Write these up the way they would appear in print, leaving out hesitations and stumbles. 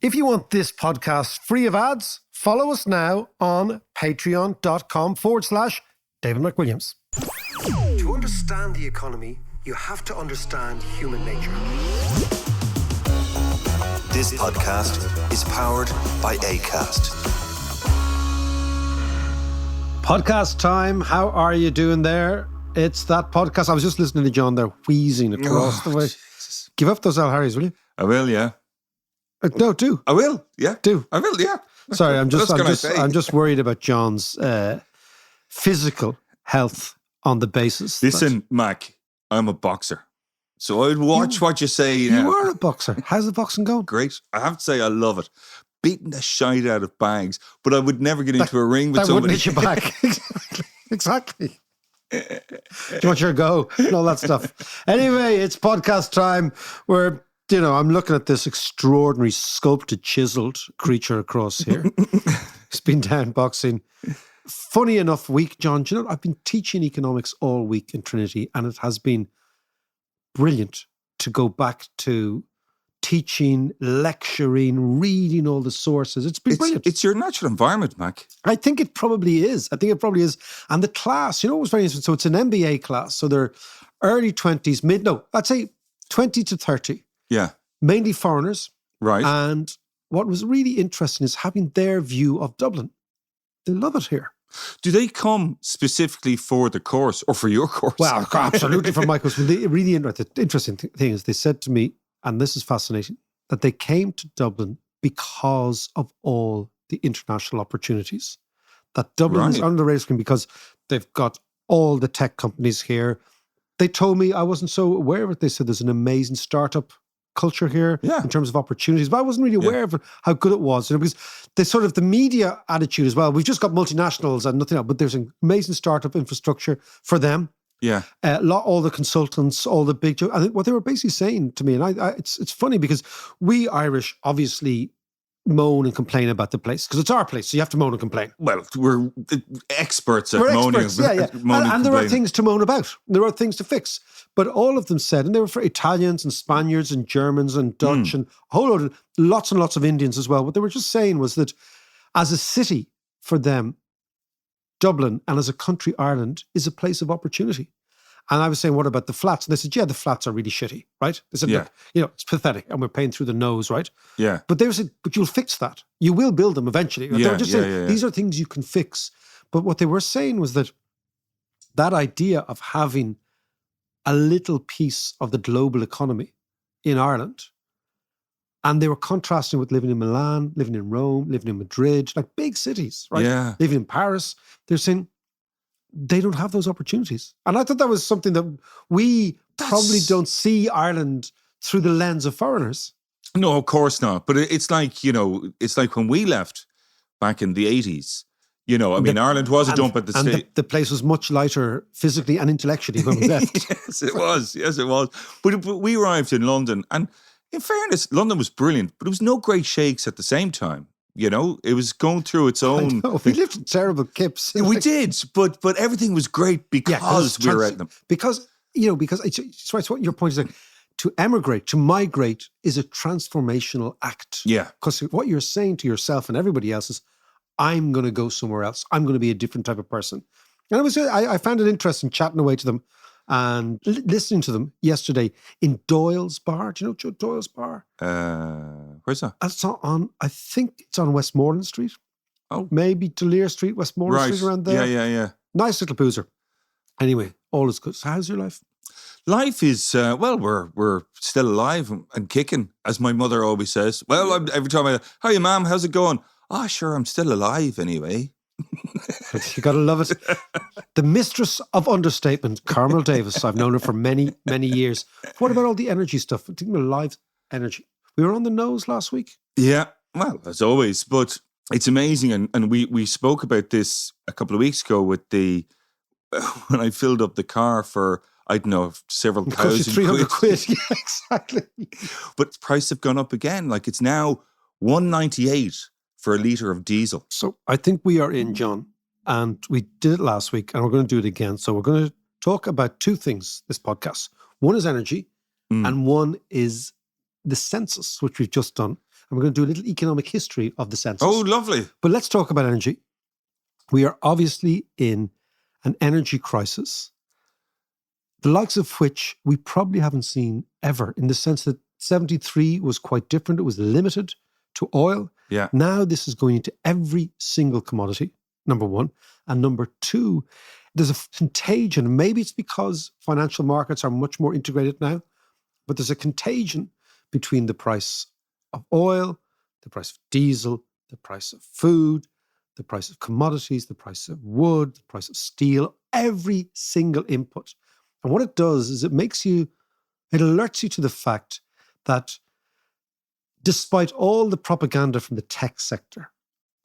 If you want this podcast free of ads, follow us now on patreon.com/David McWilliams. To understand the economy, you have to understand human nature. This podcast is powered by Acast. Podcast time. How are you doing there? It's that podcast. I was just listening to John there wheezing across the way. Jesus. Give up those Al Harrys, will you? I will, yeah. No, do. I will, yeah. Do. I will, yeah. Sorry, I'm What else can I say? just worried about John's physical health on the basis. Listen, Mac, I'm a boxer. So I'd watch what you say now. You are a boxer. How's the boxing going? Great. I have to say I love it. Beating the shite out of bags, but I would never get into a ring with that somebody. That wouldn't hit you back. Exactly. Do you want your go? And all that stuff. Anyway, it's podcast time where, I'm looking at this extraordinary sculpted, chiseled creature across here. He's been down boxing. Funny enough week, John, do you know, I've been teaching economics all week in Trinity, and it has been brilliant to go back to teaching, lecturing, reading all the sources. It's been brilliant. It's your natural environment, Mac. I think it probably is. And the class, it was very interesting. So it's an MBA class. So they're early 20s, I'd say 20 to 30. Yeah. Mainly foreigners. Right. And what was really interesting is having their view of Dublin. They love it here. Do they come specifically for the course or for your course? Well, absolutely for my course. The really interesting thing is they said to me, and this is fascinating, that they came to Dublin because of all the international opportunities. That Dublin is on the radar screen because they've got all the tech companies here. They told me, I wasn't so aware of it. They said there's an amazing startup culture here in terms of opportunities, but I wasn't really aware of how good it was. Because the sort of the media attitude as well, we've just got multinationals and nothing else, but there's an amazing startup infrastructure for them. Yeah. All the consultants, all the big, I think what they were basically saying to me, and it's funny because we Irish obviously moan and complain about the place because it's our place, so you have to moan and complain. Well, we're experts at moaning. And there are things to moan about. There are things to fix. But all of them said, and they were for Italians and Spaniards and Germans and Dutch and a whole load of, lots and lots of Indians as well. What they were just saying was that as a city for them, Dublin, and as a country, Ireland, is a place of opportunity. And I was saying, what about the flats? And they said, the flats are really shitty, right? They said, look, it's pathetic and we're paying through the nose, right? Yeah. But they said, but you'll fix that. You will build them eventually. They were just saying, these are things you can fix. But what they were saying was that idea of having a little piece of the global economy in Ireland, and they were contrasting with living in Milan, living in Rome, living in Madrid, like big cities, right? Yeah. Living in Paris. They're saying they don't have those opportunities. And I thought that was something that we probably don't see Ireland through the lens of foreigners. No, of course not. But it's like, it's like when we left back in the 80s. Ireland was a dump at the state. The place was much lighter physically and intellectually when we left. Yes, it was. But we arrived in London, and in fairness, London was brilliant, but it was no great shakes at the same time. It was going through its own. We lived in terrible kips. We did, but everything was great because we were at them. Because it's what your point is. Like, to emigrate, to migrate, is a transformational act. Yeah, because what you're saying to yourself and everybody else is, I'm going to go somewhere else. I'm going to be a different type of person. And I found it interesting chatting away to them and listening to them yesterday in Doyle's Bar. Do you know Doyle's Bar? Where's that? I think it's on Westmoreland Street. Oh. Maybe Delir Street, Westmoreland Street, around there. Yeah. Nice little boozer. Anyway, all is good. So how's your life? Life is, we're still alive and kicking, as my mother always says. Well, every time hi, Mom, how's it going? Oh, sure, I'm still alive anyway. You got to love it. The mistress of understatement, Carmel Davis. I've known her for many, many years. What about all the energy stuff? I'm thinking of live energy. We were on the nose last week. Yeah, well, as always. But it's amazing. And we spoke about this a couple of weeks ago with when I filled up the car for, I don't know, several thousand 300 quid. Yeah, exactly. But the price have gone up again. Like it's now $1.98 for a litre of diesel. So I think we are in, John, and we did it last week and we're going to do it again. So we're going to talk about two things this podcast. One is energy and one is the census, which we've just done. and we're going to do a little economic history of the census. Oh, lovely. But let's talk about energy. We are obviously in an energy crisis, the likes of which we probably haven't seen ever, in the sense that 73 was quite different. It was limited to oil. Yeah. Now this is going into every single commodity, number one. And number two, there's a contagion. Maybe it's because financial markets are much more integrated now, but there's a contagion between the price of oil, the price of diesel, the price of food, the price of commodities, the price of wood, the price of steel, every single input. And what it does is it alerts you to the fact that despite all the propaganda from the tech sector,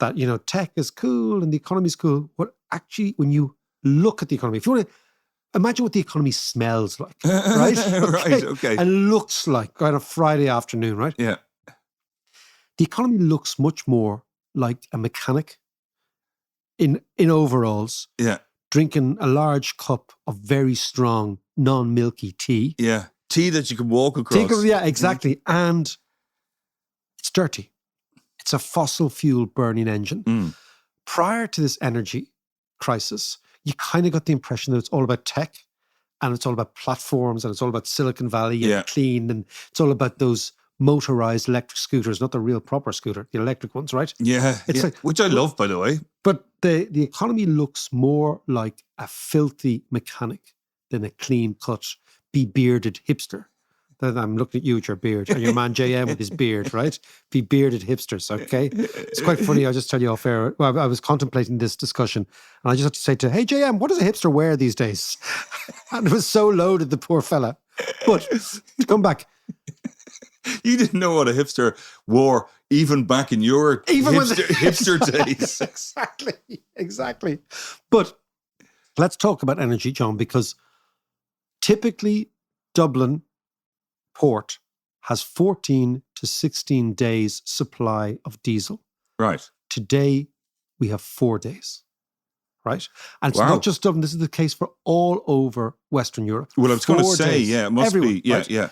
that, tech is cool and the economy is cool, what actually, when you look at the economy, if you want to imagine what the economy smells like, right? Right, okay. And looks like on a Friday afternoon, right? Yeah. The economy looks much more like a mechanic in overalls, Yeah. drinking a large cup of very strong, non-milky tea. Yeah. Tea that you can walk across. Yeah, exactly. And it's dirty. It's a fossil fuel burning engine. Mm. Prior to this energy crisis, you kind of got the impression that it's all about tech and it's all about platforms and it's all about Silicon Valley and Yeah. clean, and it's all about those motorized electric scooters, not the real proper scooter, the electric ones, right? Yeah. It's like, which I love, by the way. but the economy looks more like a filthy mechanic than a clean-cut, be-bearded hipster. Then I'm looking at you with your beard and your man JM with his beard, right? Be-bearded hipsters, okay? It's quite funny. I'll just tell you off air. Well, I was contemplating this discussion and I just had to say hey, JM, what does a hipster wear these days? And it was so loaded, the poor fella. But to come back, You didn't know what a hipster wore even back in your hipster days. Exactly. But let's talk about energy, John, because typically Dublin port has 14 to 16 days supply of diesel. Right. Today, we have 4 days. Right? And it's Wow. not just Dublin. This is the case for all over Western Europe. Well, I was going to 4 say, days, yeah, it must everywhere, be. Yeah, right? yeah.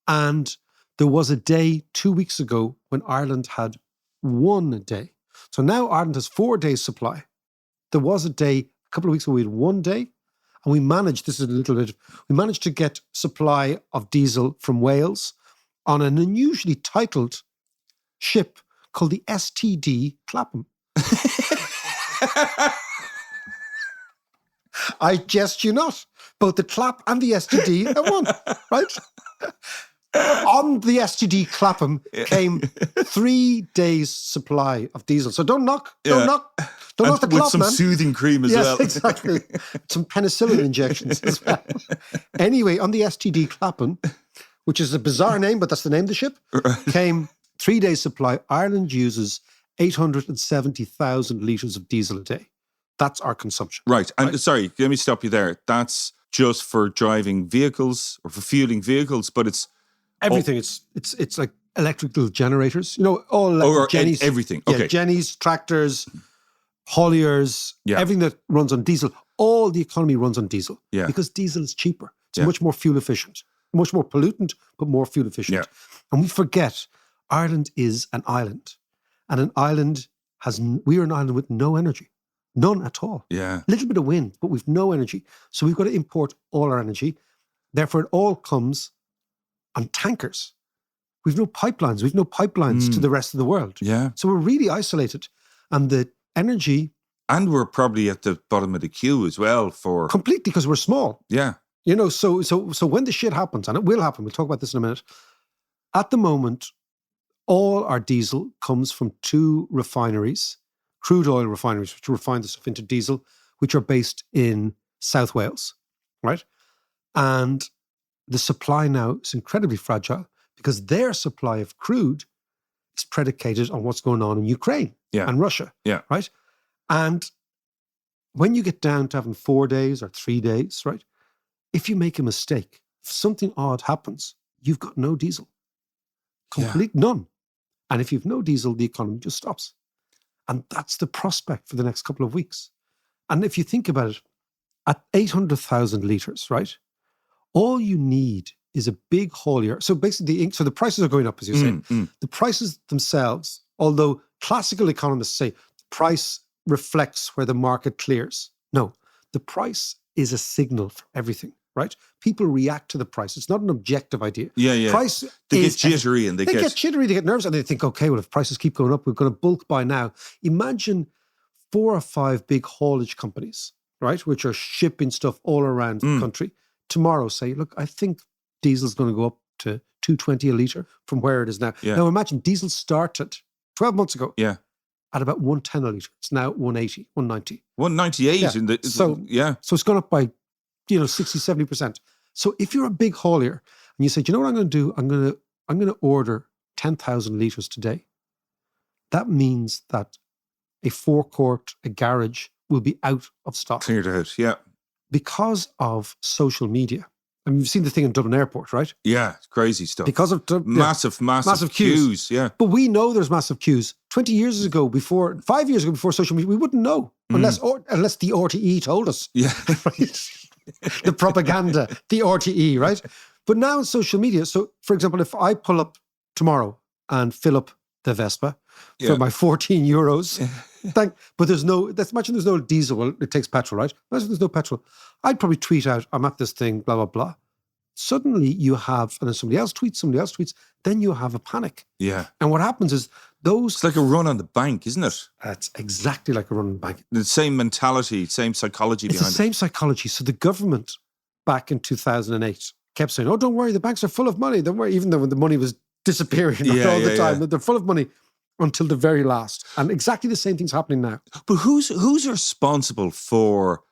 And there was a day 2 weeks ago when Ireland had 1 day. So now Ireland has 4 days supply. There was a day, a couple of weeks ago, we had 1 day. And we managed to get supply of diesel from Wales on an unusually titled ship called the STD Clapham. I jest you not. Both the Clap and the STD are one, right? On the STD Clapham came 3 days supply of diesel. So don't knock the with Clap, some man. soothing cream as well. Yes, exactly. Some penicillin injections as well. Anyway, on the STD Clapham, which is a bizarre name, but that's the name of the ship, came 3 days supply. Ireland uses 870,000 litres of diesel a day. That's our consumption. Right. And sorry, let me stop you there. That's just for driving vehicles or for fueling vehicles, but it's everything. It's like electrical generators. All electric jennies. Everything. Yeah, Okay. jennies, tractors, hauliers, everything that runs on diesel. All the economy runs on diesel. Yeah. Because diesel is cheaper. It's much more fuel efficient. Much more pollutant, but more fuel efficient. Yeah. And we forget Ireland is an island. And an island we're an island with no energy. None at all. Yeah. A little bit of wind, but we've no energy. So we've got to import all our energy. Therefore, it all comes on tankers. We've no pipelines. We've no pipelines to the rest of the world. Yeah. So we're really isolated. And the energy... And we're probably at the bottom of the queue as well for... Completely, because we're small. Yeah. So when the shit happens, and it will happen, we'll talk about this in a minute. At the moment, all our diesel comes from 2 refineries, crude oil refineries, which refine the stuff into diesel, which are based in South Wales, right? And the supply now is incredibly fragile because their supply of crude is predicated on what's going on in Ukraine and Russia, right? And when you get down to having 4 days or 3 days, right? If you make a mistake, if something odd happens, you've got no diesel. None. And if you've no diesel, the economy just stops. And that's the prospect for the next couple of weeks. And if you think about it, at 800,000 litres, right? All you need is a big haulier. So basically, so the prices are going up, as you say. The prices themselves, although classical economists say price reflects where the market clears. No, the price is a signal for everything, right? People react to the price. It's not an objective idea. Yeah. Price They get jittery and they get jittery, they get nervous, and they think, okay, well, if prices keep going up, we're going to bulk buy now. Imagine 4 or 5 big haulage companies, right, which are shipping stuff all around the country. Tomorrow say, look, I think diesel's going to go up to $2.20 a litre from where it is now. Yeah. Now imagine diesel started 12 months ago at about $1.10 a litre. It's now $1.80, $1.90. 198 Yeah. in the So it's gone up by 60, 70%. So if you're a big haulier and you say, do you know what I'm going to do? I'm going to order 10,000 litres today. That means that a forecourt, a garage will be out of stock. Cleared out, yeah. Because of social media. And you've seen the thing in Dublin Airport, right? Yeah, crazy stuff. Because of massive queues. Yeah. But we know there's massive queues. 5 years ago, before social media, we wouldn't know unless the RTE told us. Yeah. Right? The propaganda, the RTE, right? But now in social media, so for example, if I pull up tomorrow and fill up the Vespa for my 14 euros, but let's imagine there's no diesel. Well, it takes petrol, right? Imagine there's no petrol. I'd probably tweet out, I'm at this thing, blah, blah, blah. Suddenly you have, and then somebody else tweets, then you have a panic. Yeah. And what happens is It's like a run on the bank, isn't it? That's exactly like a run on the bank. The same mentality, same psychology behind it. It's the same psychology. So the government back in 2008 kept saying, oh, don't worry, the banks are full of money. Don't worry, even though the money was disappearing all the time. They're full of money until the very last. And exactly the same thing's happening now. But who's responsible for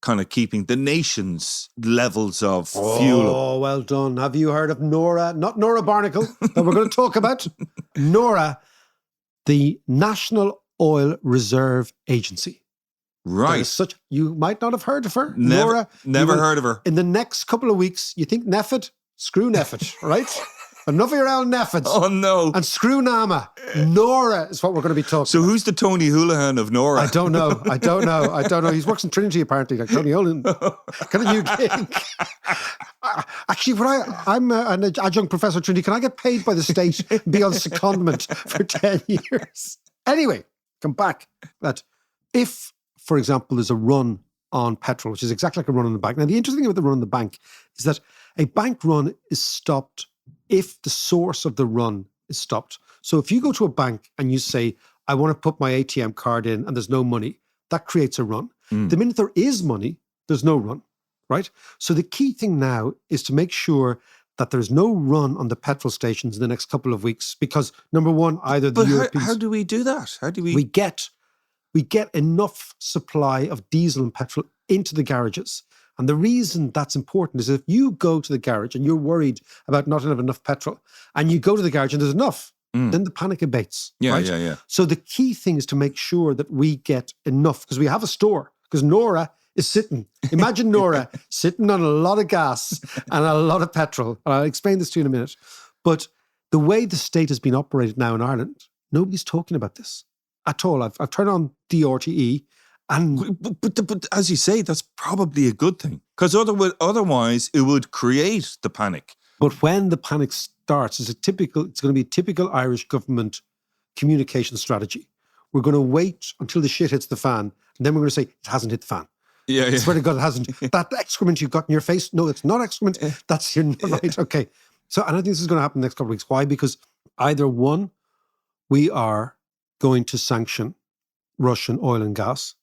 kind of keeping the nation's levels of fuel up? Oh, well done. Have you heard of NORA? Not Nora Barnacle, that we're going to talk about. NORA, the National Oil Reserve Agency. Right. You might not have heard of her. Never NORA, heard of her. In the next couple of weeks, you think Neffet? Screw Neffet, right? Enough of your own Neffets. Oh, no. And screw Nama. Nora is what we're going to be talking So about. who's the Tony Houlihan of Nora? I don't know. He's works in Trinity, apparently, like Tony Houlihan. Kind of new gig. Actually, I'm an adjunct professor at Trinity. Can I get paid by the state and be on secondment for 10 years? Anyway, come back. That if, for example, there's a run on petrol, which is exactly like a run on the bank. Now, the interesting thing about the run on the bank is that a bank run is stopped if the source of the run is stopped. So if you go to a bank and you say, I want to put my ATM card in and there's no money, that creates a run. The minute there is money, there's no run, right? So the key thing now is to make sure that there's no run on the petrol stations in the next couple of weeks because, number one, either the Europeans... how do we do that? How do we... We get enough supply of diesel and petrol into the garages. And the reason that's important is if you go to the garage and you're worried about not having enough petrol and you go to the garage and there's enough, then the panic abates. Yeah. So the key thing is to make sure that we get enough because we have a store because Nora is sitting. Imagine Nora sitting on a lot of gas and a lot of petrol. And I'll explain this to you in a minute. But the way the state has been operated now in Ireland, nobody's talking about this at all. I've turned on the RTE. But as you say, that's probably a good thing because otherwise it would create the panic. But when the panic starts, it's going to be a typical Irish government communication strategy. We're going to wait until the shit hits the fan, and then we're going to say it hasn't hit the fan. Yeah. I swear to God, it hasn't. That excrement you've got in your face, no, it's not excrement. That's your right. Okay. So, and I think this is going to happen the next couple of weeks. Why? Because either one, we are going to sanction Russian oil and gas.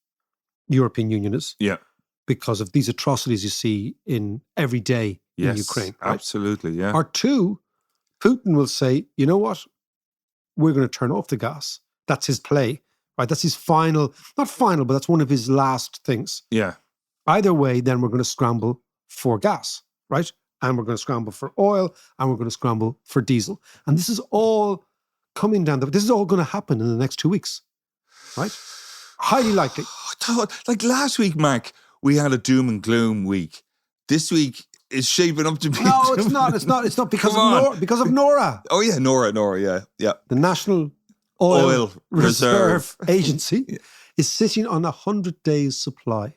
European Union is. Yeah. Because of these atrocities you see in every day in Ukraine. Right? Absolutely, yeah. Or two, Putin will say, you know what? We're going to turn off the gas. That's his play, right? That's his not final, but that's one of his last things. Yeah. Either way, then we're going to scramble for gas, right? And we're going to scramble for oil and we're going to scramble for diesel. And this is all coming down. This is all going to happen in the next 2 weeks, right? Highly likely. Like last week, Mac, we had a doom and gloom week. This week is shaping up to be. No, it's not. It's not because of Nora. Oh yeah, Nora. Yeah. The National Oil Reserve Agency is sitting on 100 days' supply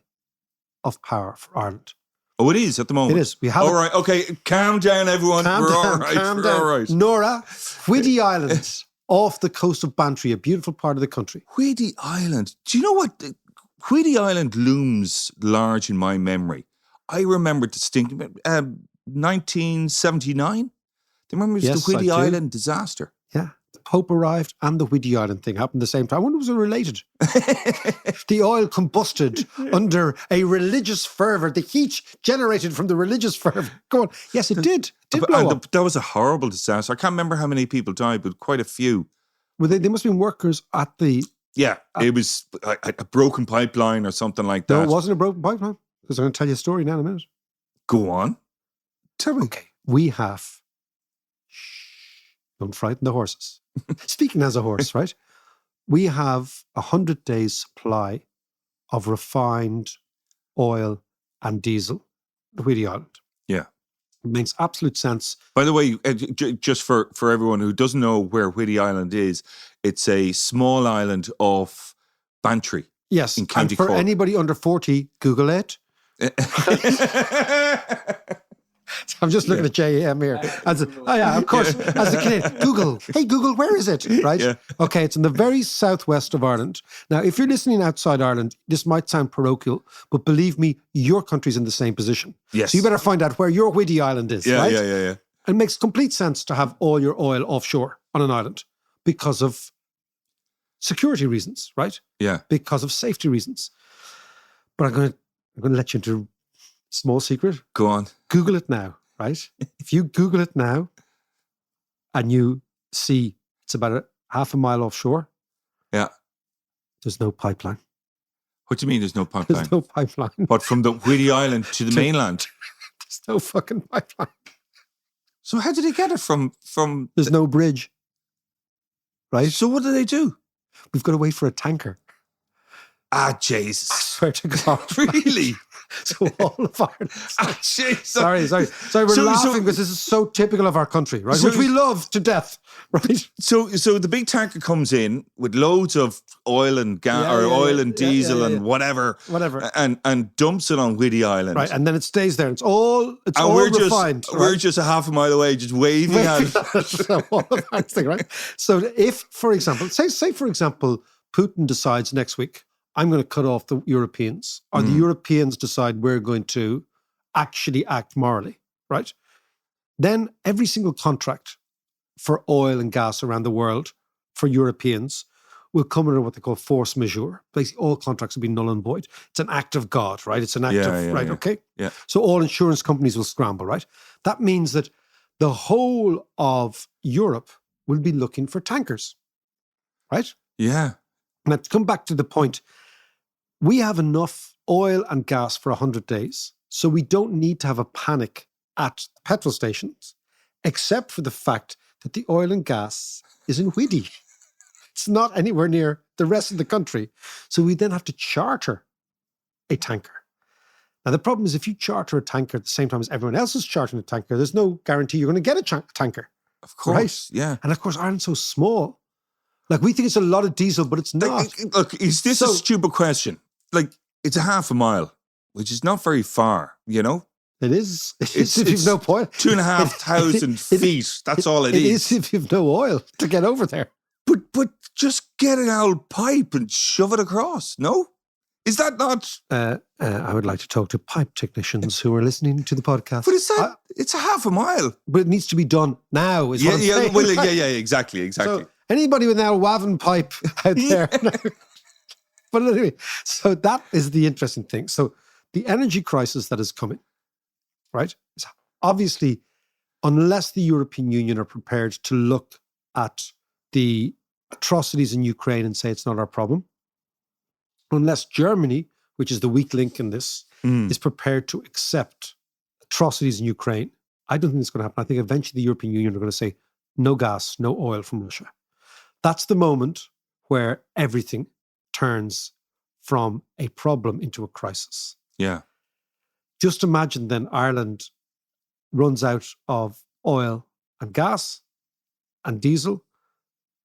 of power for Ireland. Oh, it is at the moment. It is. We have all right. Okay, calm down, everyone. We're all right. Calm We're all down. right. Nora, Whiddy Island, off the coast of Bantry, a beautiful part of the country. Whiddy Island. Do you know what? Whiddy Island looms large in my memory. I remember distinctly 1979. Do you remember Yes, the Whiddy I do. Island disaster? Yeah. The Pope arrived and the Whiddy Island thing happened at the same time. I wonder was it related? The oil combusted under a religious fervour. The heat generated from the religious fervour. Go on. Yes, it did. It did blow up. That was a horrible disaster. I can't remember how many people died, but quite a few. Well, they must have been workers at the... Yeah, it was a broken pipeline or something like that. No, it wasn't a broken pipeline. Because I'm going to tell you a story now in a minute. Go on. Tell me. Okay. We have... Shh. Don't frighten the horses. Speaking as a horse, right? We have 100 days supply of refined oil and diesel at Whiddy Island. Yeah. It makes absolute sense. By the way, just for everyone who doesn't know where Whiddy Island is, it's a small island off Bantry. Yes. In County and for Cork. anybody under 40, Google it. I'm just looking at JM here. Of course. As a Canadian, Google. Hey, Google, where is it? Right? Yeah. Okay, it's in the very southwest of Ireland. Now, if you're listening outside Ireland, this might sound parochial, but believe me, your country's in the same position. Yes. So you better find out where your Whiddy Island is, Yeah, right? yeah. And it makes complete sense to have all your oil offshore on an island because of security reasons, right? Yeah. Because of safety reasons. But I'm going to let you into a small secret. Go on. Google it now, right? If you Google it now and you see it's about a half a mile offshore, Yeah. there's no pipeline. What do you mean there's no pipeline? There's no pipeline. But from the Whiddy Island to the mainland. There's no fucking pipeline. So how did they get it from There's no bridge, right? So what do they do? We've got to wait for a tanker. Ah, I Jesus. swear to God. Really? So all of Ireland. Ah, Jesus. Sorry. We're laughing because this is so typical of our country, right? So- Which we love to death, right? So the big tanker comes in with loads of oil and gas or oil and diesel and whatever, and dumps it on Whiddy Island. Right, and then it stays there. It's all we're refined. We're just a half a mile away, just waving at it. So all of our thing, right? So if, for example, say for example, Putin decides next week, I'm going to cut off the Europeans, or the Europeans decide we're going to actually act morally, right? Then every single contract for oil and gas around the world for Europeans will come under what they call force majeure. Basically, all contracts will be null and void. It's an act of God, right? It's an act okay? Yeah. So all insurance companies will scramble, right? That means that the whole of Europe will be looking for tankers, right? Yeah. Now, to come back to the point, we have enough oil and gas for 100 days, so we don't need to have a panic at the petrol stations, except for the fact that the oil and gas is in Whiddy. It's not anywhere near the rest of the country. So we then have to charter a tanker. Now, the problem is if you charter a tanker at the same time as everyone else is chartering a tanker, there's no guarantee you're going to get a tanker. Of course, yeah. And of course, Ireland's so small. Like, we think it's a lot of diesel, but it's not. Look, is this a stupid question? Like, it's a half a mile, which is not very far, you know? It is. It's if you've no point. 2,500 feet. That's all it is. It is if you've no oil to get over there. But just get an old pipe and shove it across, no? Is that not? I would like to talk to pipe technicians who are listening to the podcast. But it's a half a mile. But it needs to be done now, what I'm saying. Well, yeah, exactly. So anybody with now Waven pipe out there. But anyway, so that is the interesting thing. So the energy crisis that is coming, right? Is obviously, unless the European Union are prepared to look at the atrocities in Ukraine and say it's not our problem, unless Germany, which is the weak link in this, is prepared to accept atrocities in Ukraine, I don't think it's going to happen. I think eventually the European Union are going to say no gas, no oil from Russia. That's the moment where everything turns from a problem into a crisis. Yeah. Just imagine then Ireland runs out of oil and gas and diesel,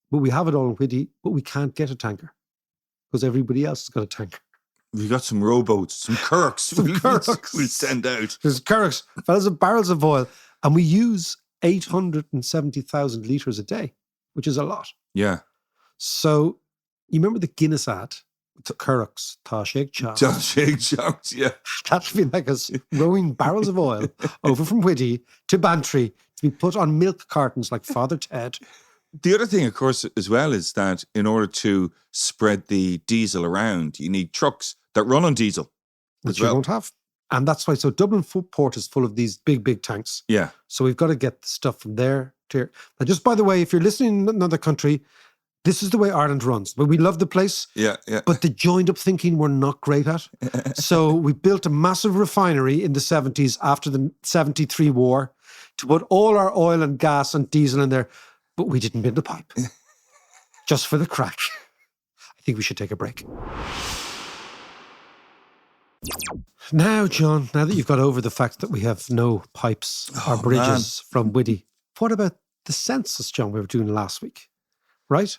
but we have it all in Whiddy, but we can't get a tanker because everybody else has got a tanker. We got some rowboats, some Kirks. We'll send out. There's currachs, fellas, of barrels of oil. And we use 870,000 litres a day, which is a lot. Yeah. So you remember the Guinness ad? The currachs, tá shake chops. Shake chops, yeah. That would be like us rowing barrels of oil over from Whitty to Bantry to be put on milk cartons like Father Ted. The other thing, of course, as well, is that in order to spread the diesel around, you need trucks that run on diesel. Which as well. you won't have. And that's why, so Dublin Port is full of these big, big tanks. Yeah. So we've got to get the stuff from there to here. Now, just by the way, if you're listening in another country, this is the way Ireland runs. But we love the place. Yeah. But the joined up thinking we're not great at. So we built a massive refinery in the 70s after the 73 war to put all our oil and gas and diesel in there. But we didn't bin the pipe. Just for the crack. I think we should take a break. Now, John, now that you've got over the fact that we have no pipes or bridges from Whitty, what about the census, John, we were doing last week? Right?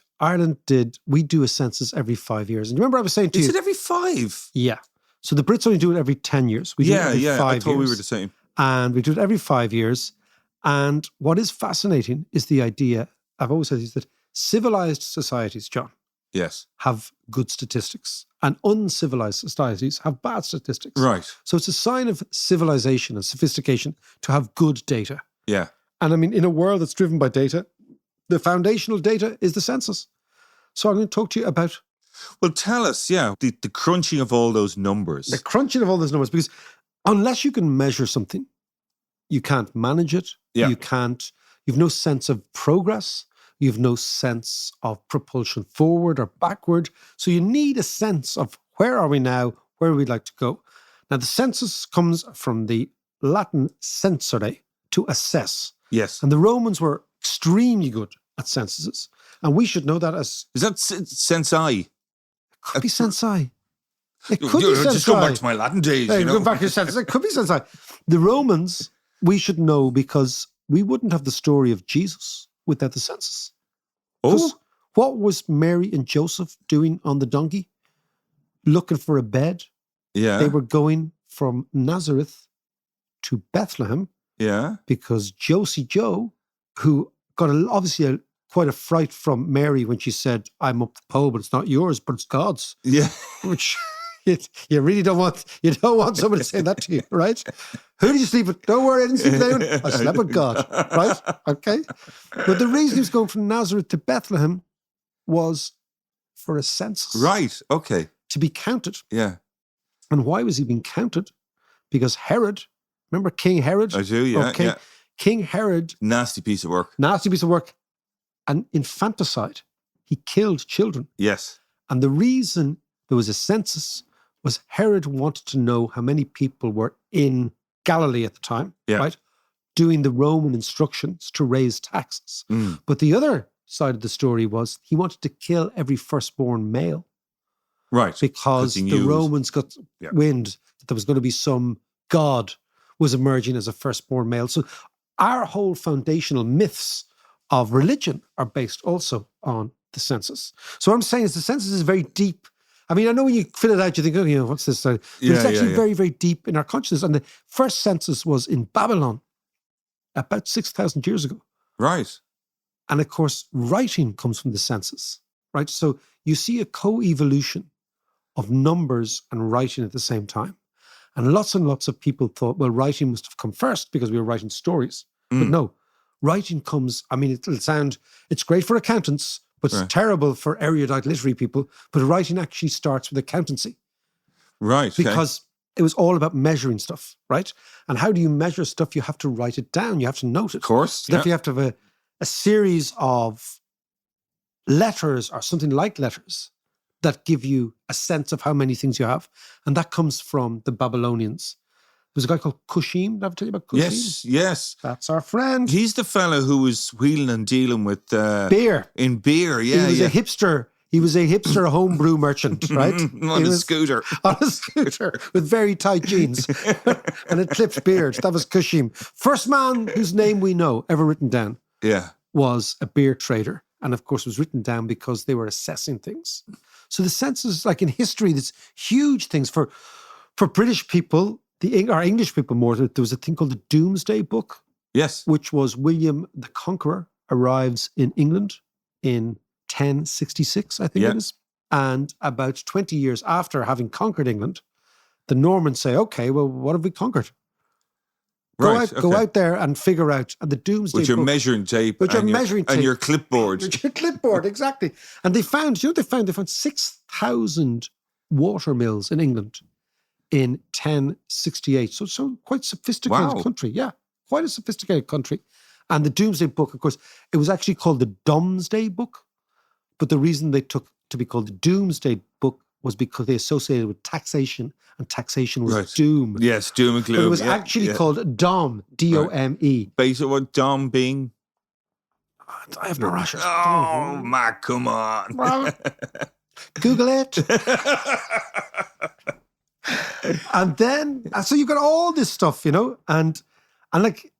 We do a census every 5 years. And remember I was saying to you... Is it every 5? Yeah. So the Brits only do it every 10 years. We do it every 5 years. I thought we were the same. And we do it every 5 years. And what is fascinating is the idea, I've always said, is that civilized societies, John, Yes. have good statistics and uncivilized societies have bad statistics. Right. So it's a sign of civilization and sophistication to have good data. Yeah. And I mean, in a world that's driven by data, the foundational data is the census. So I'm going to talk to you about... Well, tell us, the crunching of all those numbers. The crunching of all those numbers, because unless you can measure something, you can't manage it. Yeah. You've no sense of progress. You've no sense of propulsion forward or backward. So you need a sense of where are we now, where we'd like to go. Now, the census comes from the Latin censere, to assess. Yes. And the Romans were extremely good at censuses. And we should know that as... Is that sensai? Could be sensai. It could be sensai. Just go back to my Latin days, you know. Go back to sensai. It could be sensai. The Romans, we should know because we wouldn't have the story of Jesus without the census. Oh? What was Mary and Joseph doing on the donkey? Looking for a bed. Yeah. They were going from Nazareth to Bethlehem. Yeah. Because Josie Joe, who got obviously quite a fright from Mary when she said, I'm up the pole, but it's not yours, but it's God's. Yeah. Which you really don't want someone to say that to you, right? Who did you sleep with? Don't worry, I didn't sleep with anyone. I slept with God, right? Okay. But the reason he was going from Nazareth to Bethlehem was for a census. Right, okay. To be counted. Yeah. And why was he being counted? Because Herod, remember King Herod? I do, yeah. Okay. Yeah. King Herod. Nasty piece of work. Nasty piece of work. And infanticide. He killed children. Yes. And the reason there was a census was Herod wanted to know how many people were in Galilee at the time, right? Doing the Roman instructions to raise taxes. Mm. But the other side of the story was he wanted to kill every firstborn male. Right. Because the Romans got wind that there was going to be some god was emerging as a firstborn male. So our whole foundational myths of religion are based also on the census. So what I'm saying is the census is very deep. I mean, I know when you fill it out, you think, oh, what's this? But it's actually very, very deep in our consciousness. And the first census was in Babylon about 6,000 years ago. Right. And of course, writing comes from the census, right? So you see a co-evolution of numbers and writing at the same time. And lots of people thought, well, writing must have come first because we were writing stories. But no, writing comes, I mean, it's great for accountants, but it's terrible for erudite literary people. But writing actually starts with accountancy. Right. Because it was all about measuring stuff, right? And how do you measure stuff? You have to write it down. You have to note it. Of course. So therefore you have to have a series of letters or something like letters that give you a sense of how many things you have. And that comes from the Babylonians. There's a guy called Cushim. Did I ever tell you about Cushim? Yes, yes. That's our friend. He's the fellow who was wheeling and dealing with... beer. In beer, yeah. He was a hipster. He was a hipster homebrew merchant, right? On a scooter. On a scooter with very tight jeans and a clipped beard. That was Cushim. First man whose name we know ever written down was a beer trader. And of course, it was written down because they were assessing things. So the census, like in history, there's huge things for British people, or English people more. There was a thing called the Doomsday Book, Yes. which was William the Conqueror arrives in England in 1066, I think Yeah. it is. And about 20 years after having conquered England, the Normans say, okay, well, what have we conquered? Go out there and figure out. And the Doomsday With your Book, measuring tape with your and measuring tape. and your clipboard. with your clipboard, exactly. And they found, you know what they found? They found 6,000 water mills in England in 1068. So quite sophisticated Wow. country. Yeah, quite a sophisticated country. And the Doomsday Book, of course, it was actually called the Domesday Book. But the reason they took to be called the Doomsday Book was because they associated with taxation, and taxation was Right. doom. Yes, doom and gloom. But it was yeah, actually yeah. called Dom, D-O-M-E. Based on what Dom being? I have no Russian. Oh, Mac, come on. Well, Google it. And then, so you got all this stuff, you know, and like,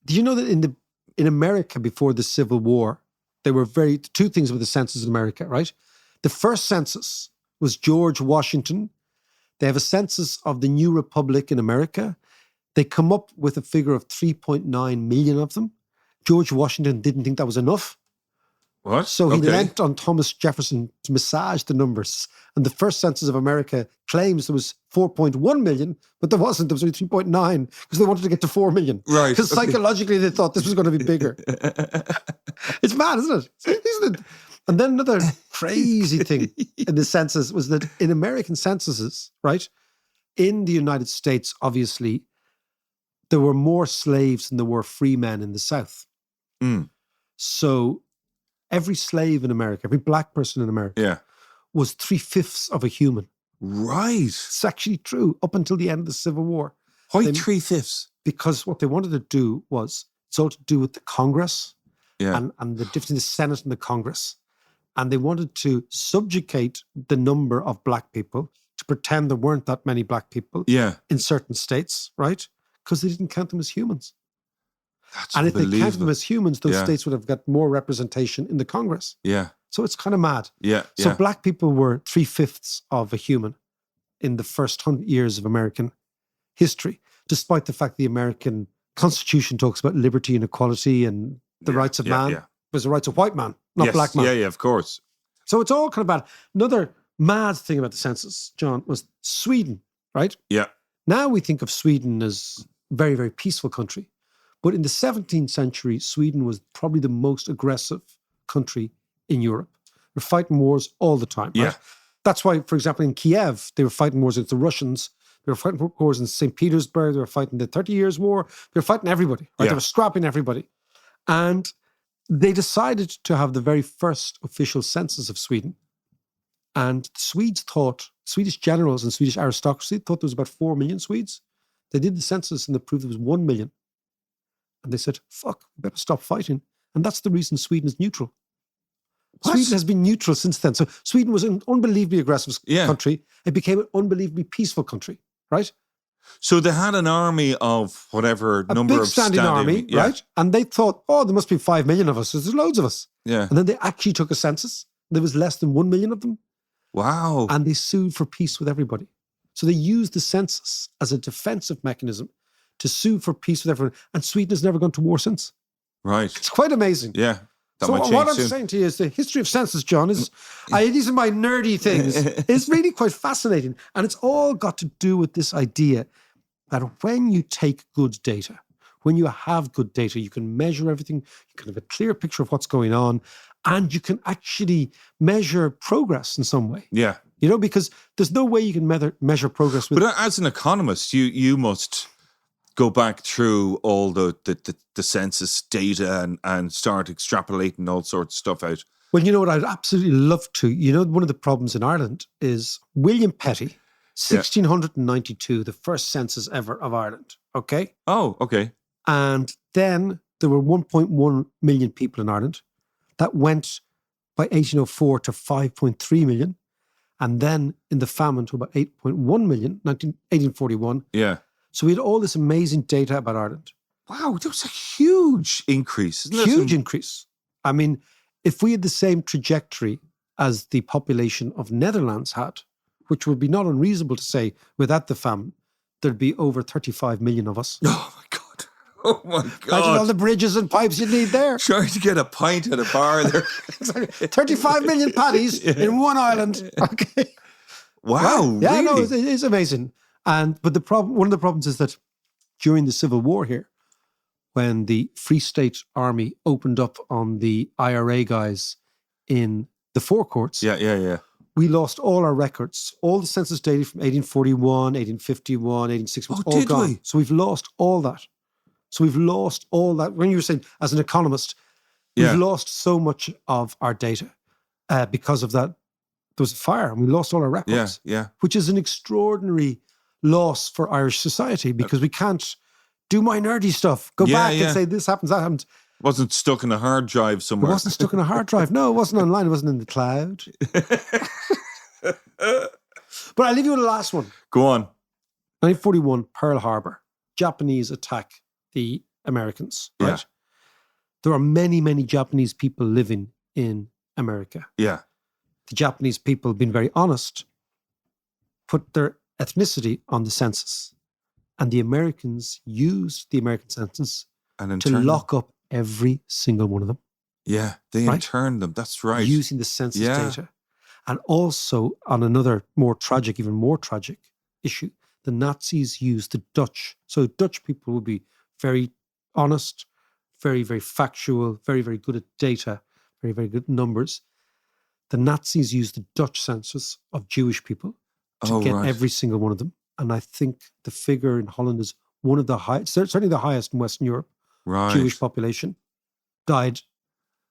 do you know that in America before the Civil War, there were two things with the census in America, right? The first census was George Washington. They have a census of the new republic in America. They come up with a figure of 3.9 million of them. George Washington didn't think that was enough. What? So he Okay. lent on Thomas Jefferson to massage the numbers. And the first census of America claims there was 4.1 million, but there wasn't. There was only 3.9 because they wanted to get to 4 million. Right. Because okay. psychologically they thought this was going to be bigger. It's mad, isn't it? Isn't it? And then another crazy thing in the census was that in American censuses, right, in the United States, obviously, there were more slaves than there were free men in the South. Mm. So every slave in America, every black person in America Yeah. was 3/5 of a human. Right. It's actually true up until the end of the Civil War. Why They- 3/5? Because what they wanted to do was, it's all to do with the Congress Yeah. and the difference in the Senate and the Congress. And they wanted to subjugate the number of black people to pretend there weren't that many black people Yeah. in certain states, right? Because they didn't count them as humans. That's And if they counted them unbelievable. as humans, those Yeah. states would have got more representation in the Congress. Yeah. So it's kind of mad. Yeah. So Yeah. black people were 3/5 of a human in the first 100 years of American history, despite the fact the American Constitution talks about liberty and equality and the Yeah, rights of yeah, man. yeah. It was the rights of white man, not Yes, black man. Yeah, yeah, of course. So it's all kind of bad. Another mad thing about the census, John, was Sweden, right? Yeah. Now we think of Sweden as a very, very peaceful country. But in the 17th century, Sweden was probably the most aggressive country in Europe. They're fighting wars all the time. Right? Yeah. That's why, for example, in Kiev, they were fighting wars against the Russians. They were fighting wars in St. Petersburg. They were fighting the 30 Years' War. They were fighting everybody. Right? Yeah. They were scrapping everybody. And they decided to have the very first official census of Sweden. And the Swedes thought, Swedish generals and Swedish aristocracy thought there was about 4 million Swedes. They did the census and they proved there was 1 million. And they said, fuck, we better stop fighting. And that's the reason Sweden is neutral. What? Sweden has been neutral since then. So Sweden was an unbelievably aggressive Yeah. country. It became an unbelievably peaceful country, right? So they had an army of whatever A number big of standing army, yeah. right? And they thought, oh, there must be 5 million of us. There's loads of us. Yeah. And then they actually took a census. There was less than 1 million of them. Wow. And they sued for peace with everybody. So they used the census as a defensive mechanism to sue for peace with everyone. And Sweden has never gone to war since. Right. It's quite amazing. Yeah. That So might what change I'm soon. saying to you is the history of census, John, is these are my nerdy things. It's really quite fascinating. And it's all got to do with this idea that when you take good data, when you have good data, you can measure everything, you can have a clear picture of what's going on, and you can actually measure progress in some way. Yeah. You know, because there's no way you can measure progress with... But as an economist, you must go back through all the census data and start extrapolating all sorts of stuff out. Well, you know what I'd absolutely love to? You know, one of the problems in Ireland is William Petty, 1692, the first census ever of Ireland, okay? Oh, okay. And then there were 1.1 million people in Ireland. That went by 1804 to 5.3 million. And then in the famine to about 8.1 million, 1841. Yeah. So we had all this amazing data about Ireland. Wow, that was a huge increase, isn't it? Huge increase. I mean, if we had the same trajectory as the population of Netherlands had, which would be not unreasonable to say without the famine, there'd be over 35 million of us. Oh my God. Oh my God. Imagine all the bridges and pipes you need there. Trying to get a pint at a bar there. 35 million paddies in one island. Okay. Wow. Yeah, really? no, it's amazing. But the problem, one of the problems is that during the Civil War here, when the Free State Army opened up on the IRA guys in the forecourts, Yeah. we lost all our records, all the census data from 1841, 1851, 1861, all did gone. we? So we've lost all that. When you were saying, as an economist, we've lost so much of our data because of that. There was a fire and we lost all our records. Yeah. Which is an extraordinary loss for Irish society because we can't do my nerdy stuff. Go back and say this happens, that happens. Wasn't stuck in a hard drive somewhere. It wasn't stuck in a hard drive. No, it wasn't online. It wasn't in the cloud. But I'll leave you with the last one. Go on. 1941, Pearl Harbor. Japanese attack the Americans. Right? Yeah. There are many, many Japanese people living in America. Yeah. The Japanese people, being very honest, put their ethnicity on the census. And the Americans used the American census And to lock up every single one of them. Yeah, they interned them. That's right. Using the census data. And also, on another even more tragic issue, the Nazis used the Dutch. So Dutch people would be very honest, very, very factual, very, very good at data, very, very good at numbers. The Nazis used the Dutch census of Jewish people to get every single one of them. And I think the figure in Holland is one of the highest, certainly the highest in Western Europe. Right. Jewish population died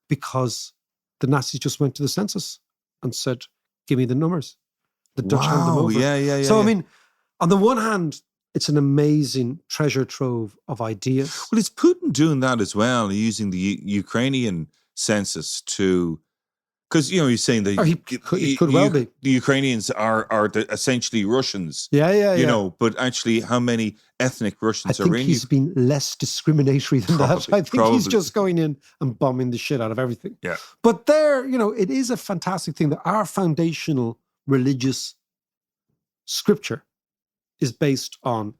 because the Nazis just went to the census and said, give me the numbers. The Dutch handed them over. Yeah. So, I mean, on the one hand, it's an amazing treasure trove of ideas. Well, is Putin doing that as well, using the Ukrainian census to... Because, he's saying that he could well be. The Ukrainians are essentially Russians. Yeah. But actually, how many ethnic Russians are in? I think he's been less discriminatory than that. I think he's just going in and bombing the shit out of everything. Yeah. But it is a fantastic thing that our foundational religious scripture is based on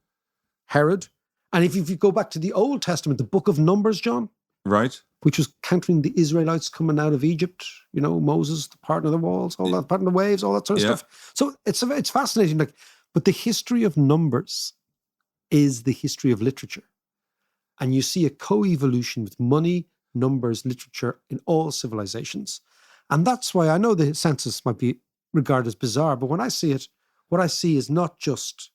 Herod. And if you go back to the Old Testament, the book of Numbers, John. Right. Which was countering the Israelites coming out of Egypt, Moses, the parting of the walls, all that, parting of the waves, all that sort of stuff. So it's fascinating. But the history of numbers is the history of literature. And you see a co-evolution with money, numbers, literature in all civilizations. And that's why I know the census might be regarded as bizarre, but when I see it, what I see is not just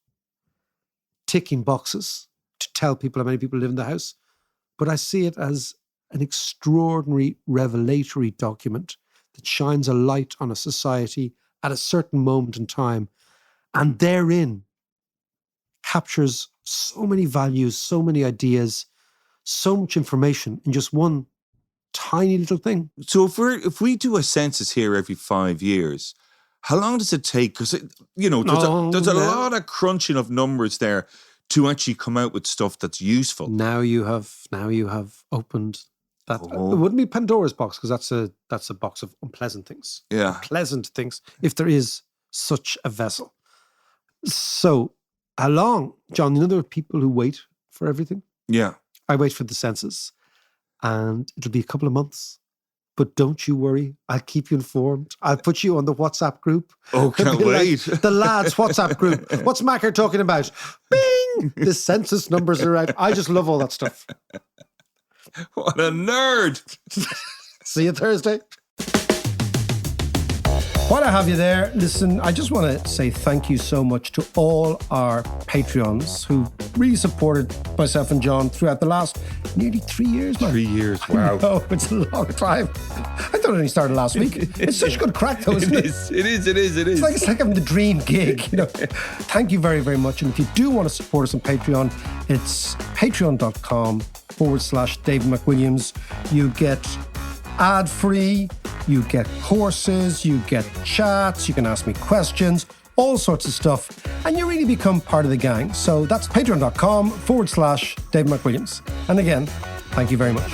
ticking boxes to tell people how many people live in the house, but I see it as an extraordinary revelatory document that shines a light on a society at a certain moment in time, and therein captures so many values, so mmany ideas, so much information in just one tiny little thing. So if we do a census here every 5 years, how long does it take? Because there's a lot of crunching of numbers there to actually come out with stuff that's useful. Now you have opened that. It wouldn't be Pandora's box, because that's a box of unpleasant things. Yeah. Pleasant things, if there is such a vessel. So how long, John? There are people who wait for everything. Yeah. I wait for the census, and it'll be a couple of months. But don't you worry, I'll keep you informed. I'll put you on the WhatsApp group. Oh, can't wait. The lads' WhatsApp group. What's Macker talking about? Bing! The census numbers are out. I just love all that stuff. What a nerd. See you Thursday. While I have you there, listen, I just want to say thank you so much to all our Patreons who really supported myself and John throughout the last nearly 3 years, man. 3 years, wow. Oh, it's a long time. I thought it only started last week. It's such good crack, though, isn't it? It is. It's like having the dream gig. Thank you very, very much. And if you do want to support us on Patreon, it's patreon.com/David McWilliams. You get ad-free, you get courses, you get chats, you can ask me questions, all sorts of stuff, and you really become part of the gang. So that's patreon.com/David McWilliams. And again, thank you very much.